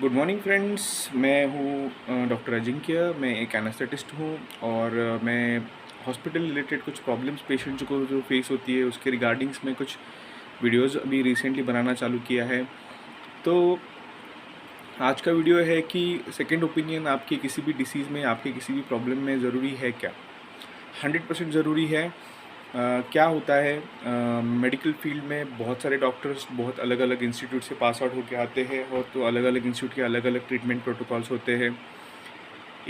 Good morning friends. मैं हूँ doctor Ajinkya. मैं एक एनास्थेटिस्ट हूँ और मैं हॉस्पिटल रिलेटेड कुछ प्रॉब्लम्स पेशेंट्स को जो फेस होती है उसके रिगार्डिंग्स में कुछ वीडियोस अभी रिसेंटली बनाना चालू किया है। तो आज का वीडियो है कि सेकंड ओपिनियन आपके किसी भी डिसीज़ में, आपके किसी भी प्रॉब्लम में ज़रूरी है क्या? 100% ज़रूरी है। क्या होता है, मेडिकल फील्ड में बहुत सारे डॉक्टर्स बहुत अलग अलग इंस्टीट्यूट से पास आउट होकर आते हैं और तो अलग अलग इंस्टीट्यूट के अलग अलग ट्रीटमेंट प्रोटोकॉल्स होते हैं।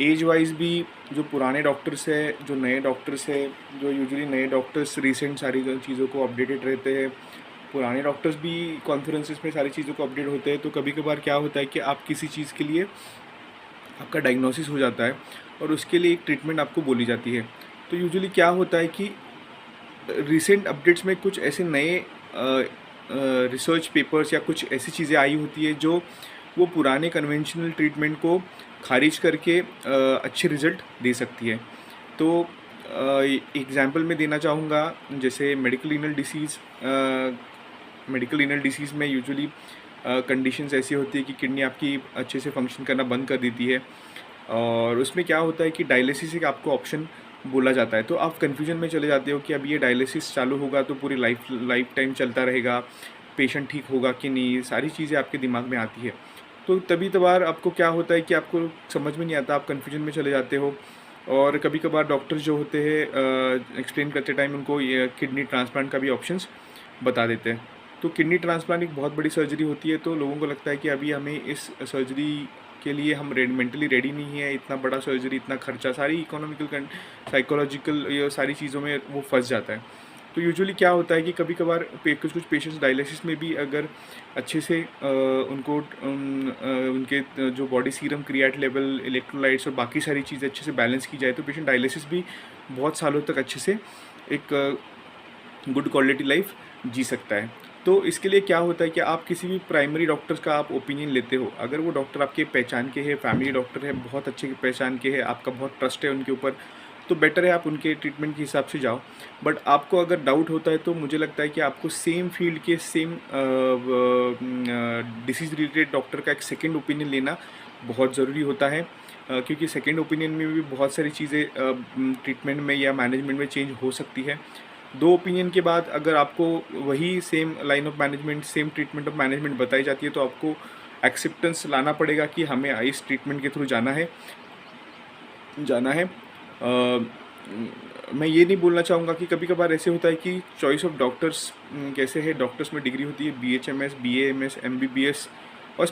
एज वाइज भी जो पुराने डॉक्टर्स है, जो नए डॉक्टर्स है, जो यूजुअली नए डॉक्टर्स रिसेंट सारी चीज़ों को अपडेटेड रहते हैं, पुराने डॉक्टर्स भी कॉन्फ्रेंसेस में सारी चीज़ों को अपडेट होते हैं। तो कभी कभार क्या होता है कि आप किसी चीज़ के लिए आपका डायग्नोसिस हो जाता है और उसके लिए एक ट्रीटमेंट आपको बोली जाती है। तो यूजुअली क्या होता है कि रिसेंट अपडेट्स में कुछ ऐसे नए रिसर्च पेपर्स या कुछ ऐसी चीज़ें आई होती है जो वो पुराने कन्वेंशनल ट्रीटमेंट को खारिज करके अच्छे रिजल्ट दे सकती है। तो एग्जांपल मैं देना चाहूँगा, जैसे मेडिकल रीनल डिसीज़ में यूजुअली कंडीशंस ऐसी होती है कि किडनी आपकी अच्छे से फंक्शन करना बंद कर देती है और उसमें क्या होता है कि डायलिसिस एक आपको ऑप्शन बोला जाता है। तो आप कन्फ्यूजन में चले जाते हो कि अब ये डायलिसिस चालू होगा तो पूरी लाइफ टाइम चलता रहेगा, पेशेंट ठीक होगा कि नहीं, सारी चीज़ें आपके दिमाग में आती है। तो तभी तबार आपको क्या होता है कि आपको समझ में नहीं आता, आप कन्फ्यूजन में चले जाते हो। और कभी कभार डॉक्टर जो होते हैं एक्सप्लेन करते टाइम उनको ये किडनी ट्रांसप्लांट का भी ऑप्शंस बता देते हैं। तो किडनी ट्रांसप्लांट एक बहुत बड़ी सर्जरी होती है, तो लोगों को लगता है कि अभी हमें इस सर्जरी के लिए हम मेंटली रेडी नहीं है, इतना बड़ा सर्जरी, इतना खर्चा, सारी इकोनॉमिकल साइकोलॉजिकल ये सारी चीज़ों में वो फंस जाता है। तो यूजुअली क्या होता है कि कभी कभार कुछ कुछ पेशेंट्स डायलिसिस में भी अगर अच्छे से उनके जो body serum create level, electrolytes और बाकी सारी चीज़ें अच्छे से बैलेंस की जाए तो पेशेंट डायलिसिस भी बहुत सालों तक अच्छे से एक गुड क्वालिटी लाइफ जी सकता है। तो इसके लिए क्या होता है कि आप किसी भी प्राइमरी डॉक्टर्स का आप ओपिनियन लेते हो, अगर वो डॉक्टर आपके पहचान के हैं, फैमिली डॉक्टर है, बहुत अच्छे पहचान के हैं, आपका बहुत ट्रस्ट है उनके ऊपर, तो बेटर है आप उनके ट्रीटमेंट के हिसाब से जाओ। बट आपको अगर डाउट होता है तो मुझे लगता है कि आपको सेम फील्ड के सेम डिसीज़ रिलेटेड डॉक्टर का एक सेकेंड ओपिनियन लेना बहुत ज़रूरी होता है, क्योंकि सेकेंड ओपिनियन में भी बहुत सारी चीज़ें ट्रीटमेंट में या मैनेजमेंट में चेंज हो सकती है। दो ओपिनियन के बाद अगर आपको वही same line of management, same treatment of management बताई जाती है तो आपको एक्सेप्टेंस लाना पड़ेगा कि हमें इस ट्रीटमेंट के थ्रू जाना है। मैं ये नहीं बोलना चाहूँगा कि कभी कभार ऐसे होता है कि चॉइस ऑफ डॉक्टर्स कैसे है, डॉक्टर्स में डिग्री होती है BHMS, BAMS, MBBS और